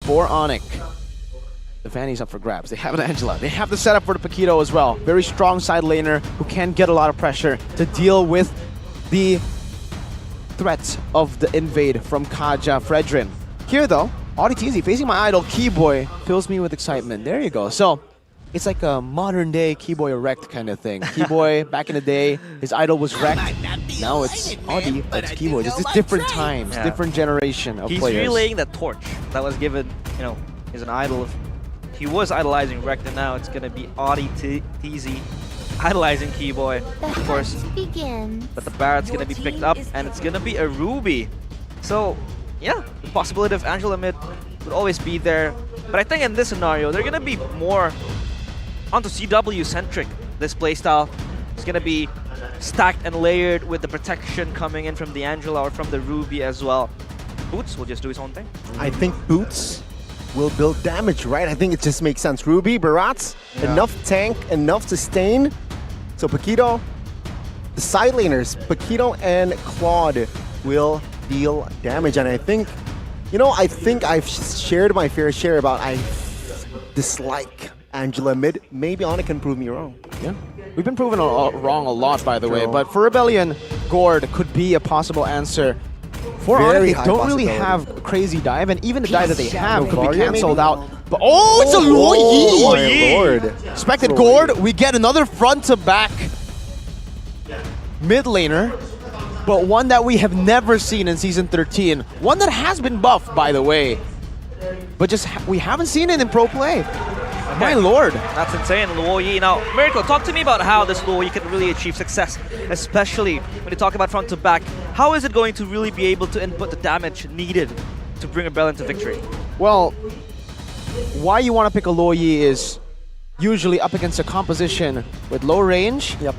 for Onic. The Fanny's up for grabs. They have an Angela. They have the setup for the Paquito as well. Very strong side laner who can get a lot of pressure to deal with the threats of the invade from Kaja Fredrin. Here though, AudiTZ facing my idol, Keyboy, fills me with excitement. There you go. So, it's like a modern day Keyboy wrecked kind of thing. Keyboy, back in the day, his idol was wrecked. Now it's Audi, it's Keyboy. Just different times, different generation of players. He's relaying that torch that was given, you know, as an idol. He was idolizing Wrecked, and now it's gonna be AudiTZ idolizing Keyboy, of course. But the Barrett's gonna be picked up, and it's gonna be a Ruby. So, yeah, the possibility of Angela mid would always be there. But I think in this scenario, they're gonna be more onto CW-centric. This playstyle is gonna be stacked and layered with the protection coming in from the Angela or from the Ruby as well. Boots will just do his own thing. I think Boots will build damage, right? I think it just makes sense. Ruby, Barats, enough tank, enough sustain. So Paquito, the side laners, Paquito and Claude will deal damage. And I think, you know, I think I've shared my fair share about I dislike Angela mid. Maybe Onic can prove me wrong. Yeah. We've been proven wrong a lot, by the way. But for Rebellion, Gord could be a possible answer. For Onic, they don't really have a crazy dive, and even the dive that they have could be cancelled out. But oh, it's a Luo Lord. Expected Gord, we get another front-to-back mid laner, but one that we have never seen in Season 13. One that has been buffed, by the way. But just we haven't seen it in pro play. My lord. That's insane, Luo Yi. Now, Miracle, talk to me about how this Luo Yi can really achieve success, especially when you talk about front to back. How is it going to really be able to input the damage needed to bring Rebellion to victory? Well, why you want to pick a Luo Yi is usually up against a composition with low range. Yep.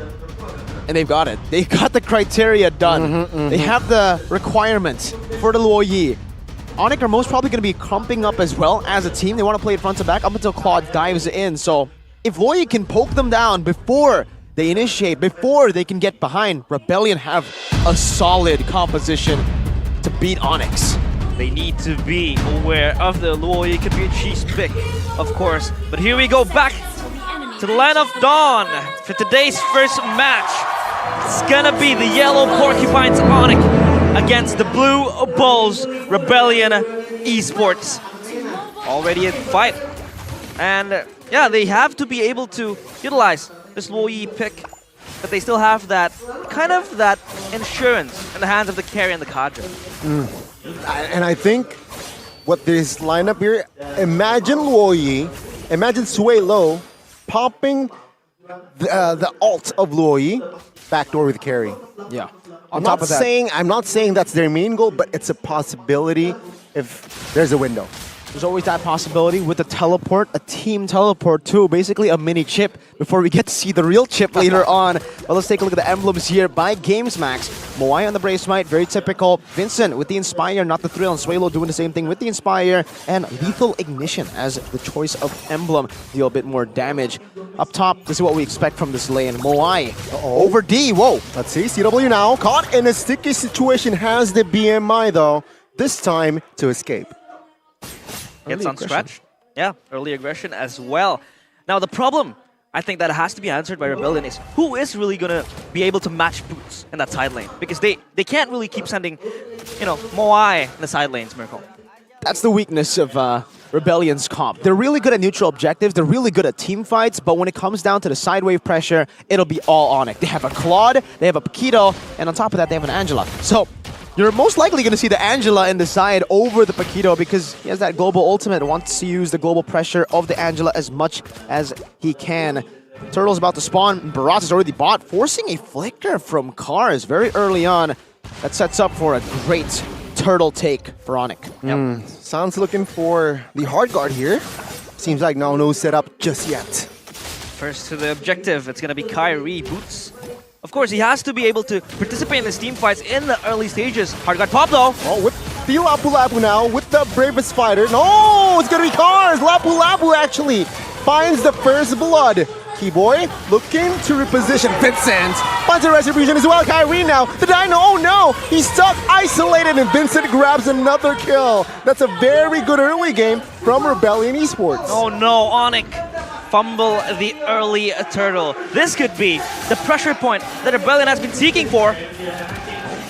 And they've got it. They got the criteria done. They have the requirements for the Luo Yi. Onic are most probably going to be crumping up as well as a team. They want to play it front to back up until Claude dives in. So if Luo Yi can poke them down before they initiate, before they can get behind, Rebellion have a solid composition to beat Onyx. They need to be aware of the Luo Yi. Could be a cheese pick, of course. But here we go back to the Land of Dawn for today's first match. It's gonna be the Yellow Porcupines Onic against the Blue Bulls Rebellion Esports. Already in fight. And yeah, they have to be able to utilize this Luo Yi pick, but they still have that kind of that insurance in the hands of the carry and the Kaja. And I think what this lineup here, imagine Luo Yi, imagine Sui Lo popping the ult of Luo Yi, backdoor with carry. Yeah. I'm not saying that's their main goal, but it's a possibility if there's a window. There's always that possibility with the teleport, a team teleport too, basically a mini chip before we get to see the real chip later on. But let's take a look at the emblems here by GamesMax. Moai on the Brave Smite, very typical. Vincent with the Inspire, not the Thrill, and Suelo doing the same thing with the Inspire. And Lethal Ignition as the choice of emblem, deal a bit more damage. Up top, this is what we expect from this lane. Moai over D, whoa. Let's see, CW now, caught in a sticky situation, has the BMI though, this time to escape. Gets unstretched. Yeah, early aggression as well. Now the problem, I think that has to be answered by Rebellion is who is really gonna be able to match Boots in that side lane? Because they can't really keep sending, you know, Moai in the side lanes, Miracle. That's the weakness of Rebellion's comp. They're really good at neutral objectives, they're really good at team fights, but when it comes down to the side wave pressure, it'll be all Onic. They have a Claude, they have a Paquito, and on top of that, they have an Angela. So you're most likely going to see the Angela in the side over the Paquito because he has that global ultimate, wants to use the global pressure of the Angela as much as he can. Turtle's about to spawn, Barats is already bought, forcing a flicker from Cars very early on. That sets up for a great turtle take for Onic. Sounds looking for the hard guard here. Seems like no setup just yet. First to the objective, it's going to be Kyrie Boots. Of course, he has to be able to participate in the team fights in the early stages. Hard guard pop though. Oh, with the Lapu Lapu now, with the bravest fighter. No, it's gonna be Cars. Lapu Lapu actually finds the first blood. Keyboy looking to reposition. Vincent finds a retribution as well. Kyrie now. The Dino, oh no! He's stuck, isolated, and Vincent grabs another kill. That's a very good early game from Rebellion Esports. Oh no, Onic fumble the early turtle. This could be the pressure point that Rebellion has been seeking for.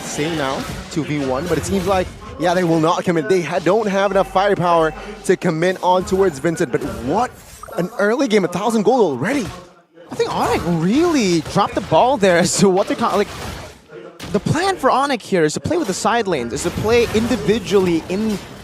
Same now, 2v1, but it seems like, yeah, they will not commit. They don't have enough firepower to commit on towards Vincent, but what an early game, 1,000 gold already. I think Onic really dropped the ball there as to what they're like. The plan for Onic here is to play with the side lanes, is to play individually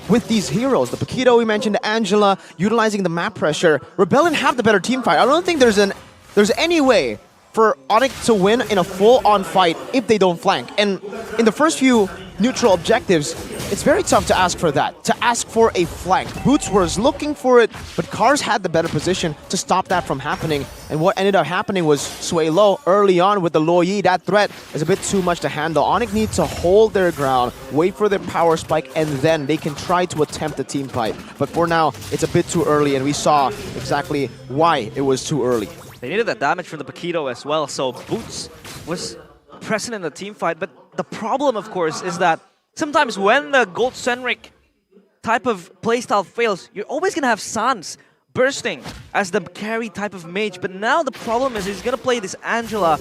with these heroes. The Paquito we mentioned, the Angela, utilizing the map pressure. Rebellion have the better team fight. I don't think there's any way for Onic to win in a full-on fight if they don't flank. And in the first few neutral objectives, it's very tough to ask for that, to ask for a flank. Boots was looking for it, but Cars had the better position to stop that from happening. And what ended up happening was Sway Low early on with the Lo Yi. That threat is a bit too much to handle. Onic needs to hold their ground, wait for their power spike, and then they can try to attempt the team fight. But for now, it's a bit too early, and we saw exactly why it was too early. They needed that damage from the Paquito as well, so Boots was present in the team fight. But the problem, of course, is that sometimes when the gold-centric type of playstyle fails, you're always going to have Sans bursting as the carry type of mage. But now the problem is he's going to play this Angela.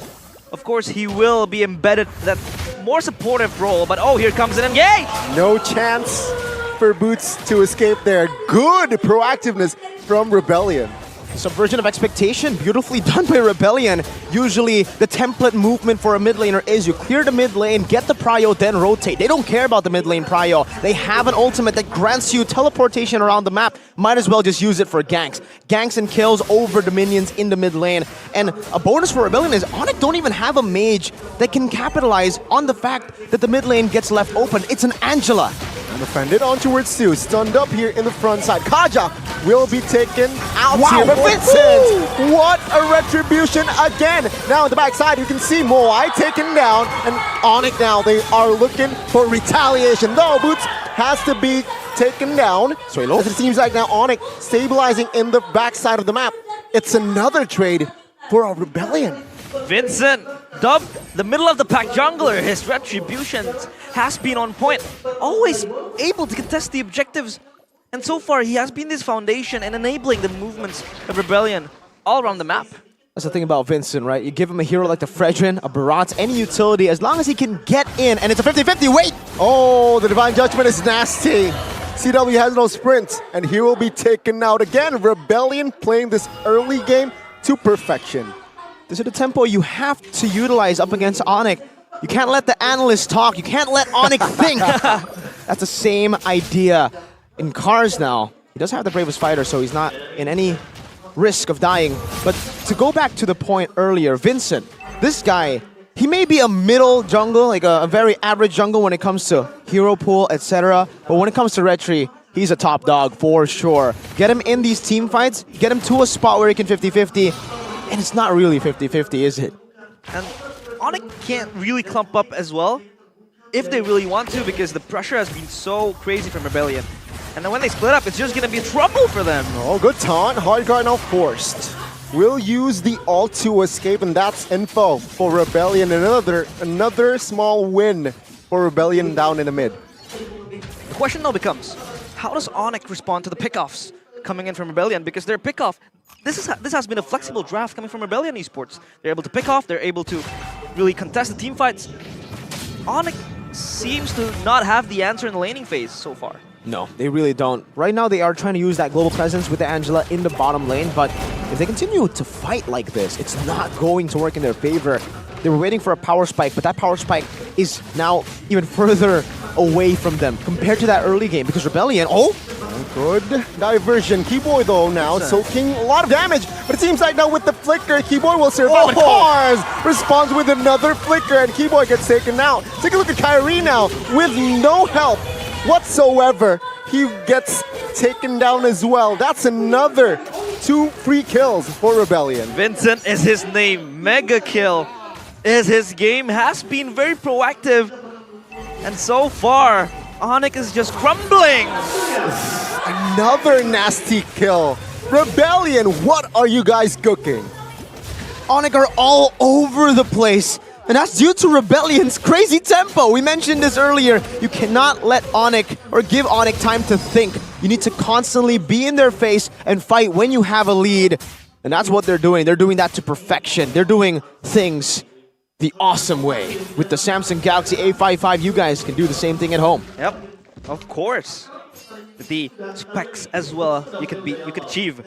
Of course, he will be embedded that more supportive role, but oh, here comes an engage! No chance for Boots to escape there. Good proactiveness from Rebellion. Subversion of expectation, beautifully done by Rebellion. Usually, the template movement for a mid laner is you clear the mid lane, get the prio, then rotate. They don't care about the mid lane prio. They have an ultimate that grants you teleportation around the map. Might as well just use it for ganks. Ganks and kills over the minions in the mid lane. And a bonus for Rebellion is Onic don't even have a mage that can capitalize on the fact that the mid lane gets left open. It's an Angela. And defended on towards Stu, stunned up here in the front side. Kaja will be taken out here, but Vincent! What a retribution again! Now on the backside, you can see Moai taken down, and Onic now, they are looking for retaliation. Though Boots has to be taken down. As it seems like now Onic stabilizing in the backside of the map. It's another trade for a Rebellion. Vincent, dubbed the middle of the pack jungler, his retributions has been on point. Always able to contest the objectives. And so far, he has been this foundation and enabling the movements of Rebellion all around the map. That's the thing about Vincent, right? You give him a hero like the Fredrin, a Barat, any utility, as long as he can get in, and it's a 50-50, wait! Oh, the Divine Judgment is nasty. CW has no sprint, and he will be taken out again. Rebellion playing this early game to perfection. This is the tempo you have to utilize up against Onic. You can't let the analysts talk. You can't let Onic think. That's the same idea in Cars now. He does have the bravest fighter, so he's not in any risk of dying. But to go back to the point earlier, Vincent, this guy, he may be a middle jungle, like a very average jungle when it comes to hero pool, etc. But when it comes to Retri, he's a top dog for sure. Get him in these team fights, get him to a spot where he can 50-50. And it's not really 50-50, is it? And Onic can't really clump up as well if they really want to, because the pressure has been so crazy from Rebellion. And then when they split up, it's just going to be trouble for them. Oh, good taunt. Hard guard now forced. Will use the ult to escape, and that's info for Rebellion. Another small win for Rebellion down in the mid. The question now becomes, how does Onic respond to the pickoffs coming in from Rebellion? Because their pickoff, this has been a flexible draft coming from Rebellion Esports. They're able to pick off, they're able to really contest the team fights. Onic seems to not have the answer in the laning phase so far. No, they really don't. Right now, they are trying to use that global presence with the Angela in the bottom lane, but if they continue to fight like this, it's not going to work in their favor. They were waiting for a power spike, but that power spike is now even further away from them compared to that early game, because Rebellion, good diversion. Keyboy though now soaking a lot of damage, but it seems like now with the flicker, Keyboy will survive. But Cars responds with another flicker, and Keyboy gets taken out. Take a look at Kyrie now with no help whatsoever. He gets taken down as well. That's another 2 free kills for Rebellion. Vincent is his name. Mega kill is his game. Has been very proactive. And so far, Onic is just crumbling. Another nasty kill. Rebellion, what are you guys cooking? Onic are all over the place. And that's due to Rebellion's crazy tempo. We mentioned this earlier. You cannot let Onic or give Onic time to think. You need to constantly be in their face and fight when you have a lead. And that's what they're doing. They're doing that to perfection. They're doing things the awesome way. With the Samsung Galaxy A55, you guys can do the same thing at home. Yep, of course. With the specs as well, you could achieve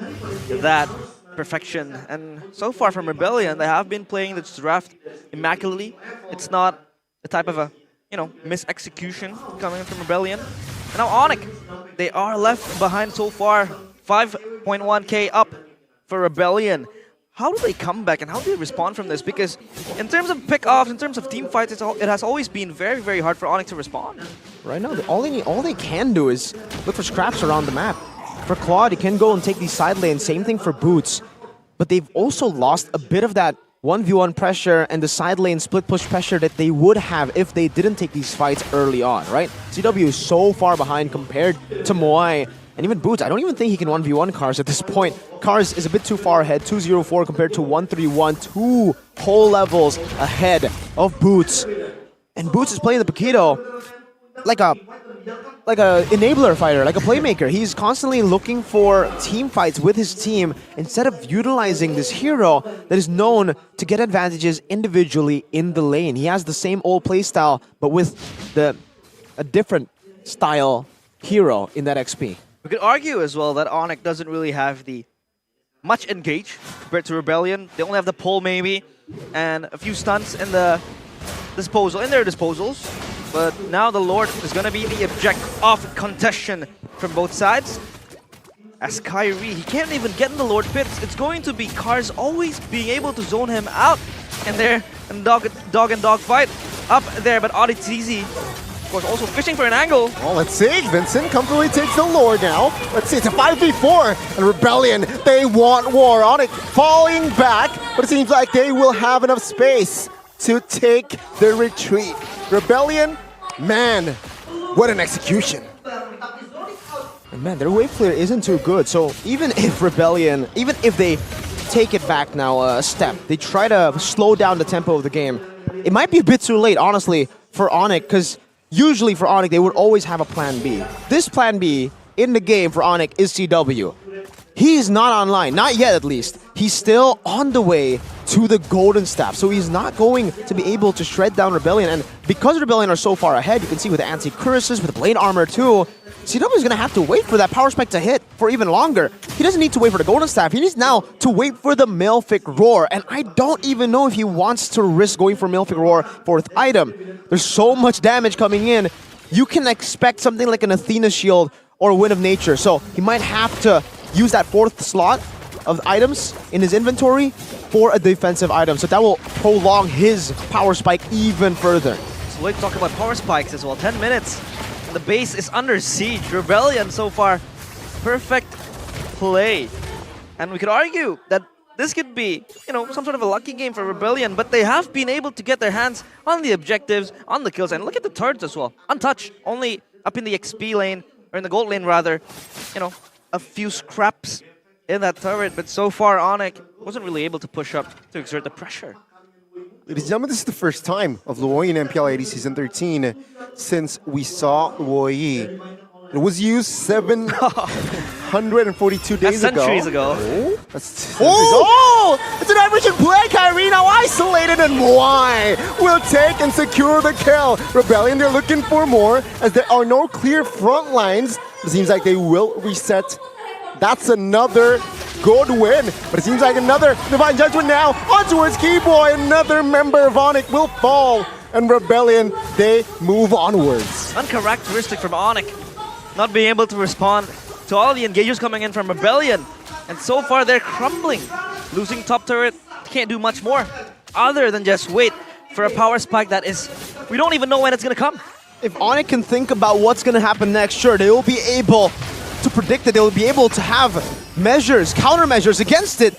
that perfection. And so far from Rebellion, they have been playing this draft immaculately. It's not the type of a, misexecution coming from Rebellion. And now Onic, they are left behind so far. 5.1k up for Rebellion. How do they come back and how do they respond from this? Because in terms of pick-offs, in terms of team fights, it has always been very, very hard for Onic to respond. Right now, all they can do is look for scraps around the map. For Claude, he can go and take these side lanes. Same thing for Boots. But they've also lost a bit of that 1v1 pressure and the side lane split push pressure that they would have if they didn't take these fights early on, right? CW is so far behind compared to Moai. And even Boots, I don't even think he can 1v1 Cars at this point. Cars is a bit too far ahead, 204 compared to 131, 2 whole levels ahead of Boots. And Boots is playing the Paquito like a enabler fighter, like a playmaker. He's constantly looking for team fights with his team instead of utilizing this hero that is known to get advantages individually in the lane. He has the same old playstyle, but with a different style hero in that XP. We could argue as well that Onic doesn't really have the much engage compared to Rebellion. They only have the pull maybe and a few stunts in their disposals. But now the Lord is going to be the object of contention from both sides. As Kyrie, he can't even get in the Lord pits. It's going to be Cars always being able to zone him out. And there, and dog and dog fight up there. But Auditizi, of course, also fishing for an angle. Well, let's see. Vincent comfortably takes the Lord now. Let's see, it's a 5v4. And Rebellion, they want war. Onic falling back, but it seems like they will have enough space to take the retreat. Rebellion, man, what an execution. And man, their wave clear isn't too good. So even if Rebellion, even if they take it back now a step, they try to slow down the tempo of the game, it might be a bit too late, honestly, for Onic, because usually for Onic, they would always have a plan B. This plan B in the game for Onic is CW. He's not online, not yet at least. He's still on the way to the Golden Staff, so he's not going to be able to shred down Rebellion. And because Rebellion are so far ahead, you can see with the anti-cuirases, with the blade armor too, CW is going to have to wait for that power spike to hit for even longer. He doesn't need to wait for the Golden Staff, he needs now to wait for the Malefic Roar. And I don't even know if he wants to risk going for Malefic Roar 4th item. There's so much damage coming in, you can expect something like an Athena Shield or a Wind of Nature. So he might have to use that 4th slot of items in his inventory for a defensive item. So that will prolong his power spike even further. So let's talk about power spikes as well. 10 minutes. And the base is under siege. Rebellion so far, perfect play. And we could argue that this could be, some sort of a lucky game for Rebellion, but they have been able to get their hands on the objectives, on the kills. And look at the turrets as well. Untouched, only up in the XP lane, or in the gold lane rather. A few scraps in that turret, but so far Onic wasn't really able to push up to exert the pressure. Ladies and gentlemen, this is the first time of Luoi in MPLID Season 13 since we saw Luoi. It was used 742 days ago. That's centuries ago. Oh, oh! It's an average play, Kyrie now isolated, and Moai will take and secure the kill. Rebellion, they're looking for more as there are no clear front lines. It seems like they will reset. That's another good win, but it seems like another Divine Judgment now on towards Keyboy. Another member of Onic will fall, and Rebellion, they move onwards. Uncharacteristic from Onic, not being able to respond to all the engagers coming in from Rebellion, and so far they're crumbling. Losing top turret, can't do much more other than just wait for a power spike that is, we don't even know when it's gonna come. If Onic can think about what's going to happen next, sure, they will be able to predict it. They will be able to have measures, countermeasures against it.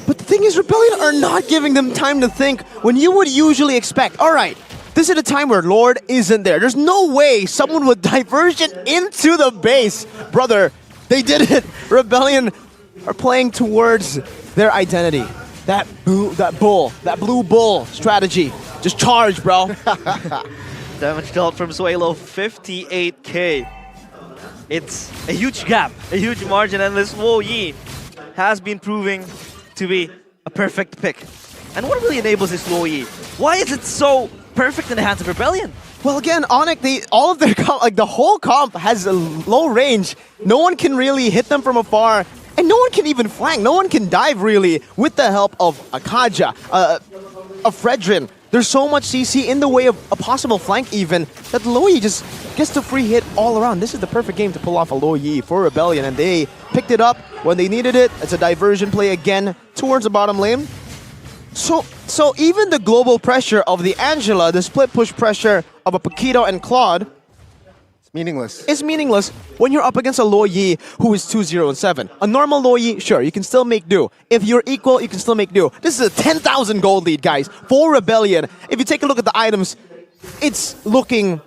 But the thing is, Rebellion are not giving them time to think when you would usually expect, all right, this is a time where Lord isn't there. There's no way someone would diversion into the base. Brother, they did it. Rebellion are playing towards their identity. that blue bull strategy. Just charge, bro. Damage dealt from Suelo, 58k. It's a huge gap, a huge margin, and this Luo Yi has been proving to be a perfect pick. And what really enables this Luo Yi? Why is it so perfect in the hands of Rebellion? Well, again, Onic, all of their the whole comp has a low range. No one can really hit them from afar, and no one can even flank. No one can dive really with the help of a Kaja, a Fredrin. There's so much CC in the way of a possible flank even that Luo Yi just gets to free hit all around. This is the perfect game to pull off a Luo Yi for Rebellion, and they picked it up when they needed it. It's a diversion play again towards the bottom lane. So even the global pressure of the Angela, the split push pressure of a Paquito and Claude, It's meaningless. is meaningless when you're up against a Luo Yi who is 2-0-7. A normal Luo Yi, sure, you can still make do. If you're equal, you can still make do. This is a 10,000 gold lead, guys, for Rebellion. If you take a look at the items, it's looking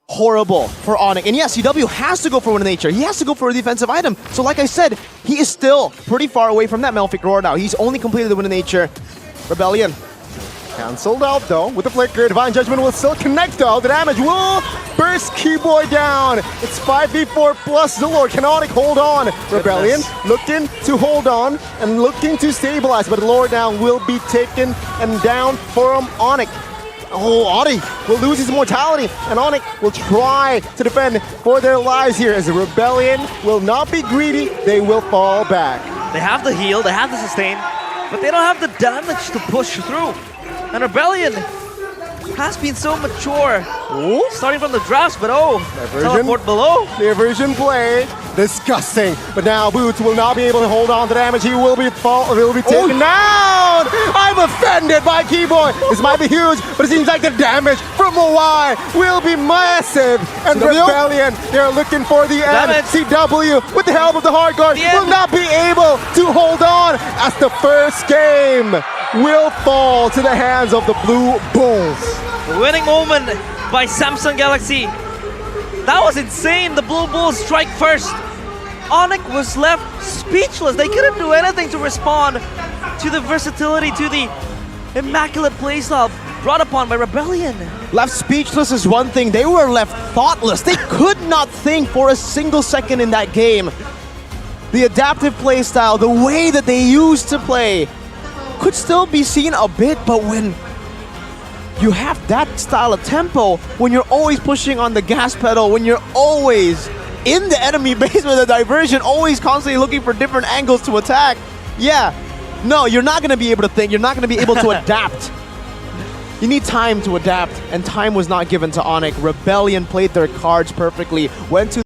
horrible for Onic. And yes, CW has to go for Wind of Nature. He has to go for a defensive item. So like I said, he is still pretty far away from that Malefic Roar now. He's only completed the Wind of Nature. Rebellion. Cancelled out though with the flicker. Divine Judgment will still connect though. The damage will burst Keyboy down. It's 5v4 plus Zilor. Can Onic hold on? Rebellion looking to hold on and looking to stabilize, but Lord down will be taken and down for Onic. Oh, Onic will lose his mortality, and Onic will try to defend for their lives here as the Rebellion will not be greedy. They will fall back. They have the heal, they have the sustain, but they don't have the damage to push through. And Rebellion has been so mature. Ooh. Starting from the drafts, but Diversion. teleport below. The aversion play, disgusting. But now Boots will not be able to hold on to damage. He will be taken down. I'm offended by Keyboy. This might be huge, but it seems like the damage from Moai will be massive. And CW? Rebellion, they're looking for the end. Damage. CW, with the help of the hard guard, The end. will not be able to hold on as the first game will fall to the hands of the Blue Bulls. The winning moment by Samsung Galaxy. That was insane. The Blue Bulls strike first. Onic was left speechless. They couldn't do anything to respond to the versatility, to the immaculate playstyle brought upon by Rebellion. Left speechless is one thing. They were left thoughtless. They could not think for a single second in that game. The adaptive playstyle, the way that they used to play, could still be seen a bit, but when you have that style of tempo, when you're always pushing on the gas pedal, when you're always in the enemy base with a diversion, always constantly looking for different angles to attack, yeah, no, you're not going to be able to think, you're not going to be able to adapt. You need time to adapt, and time was not given to Onic. Rebellion played their cards perfectly, went to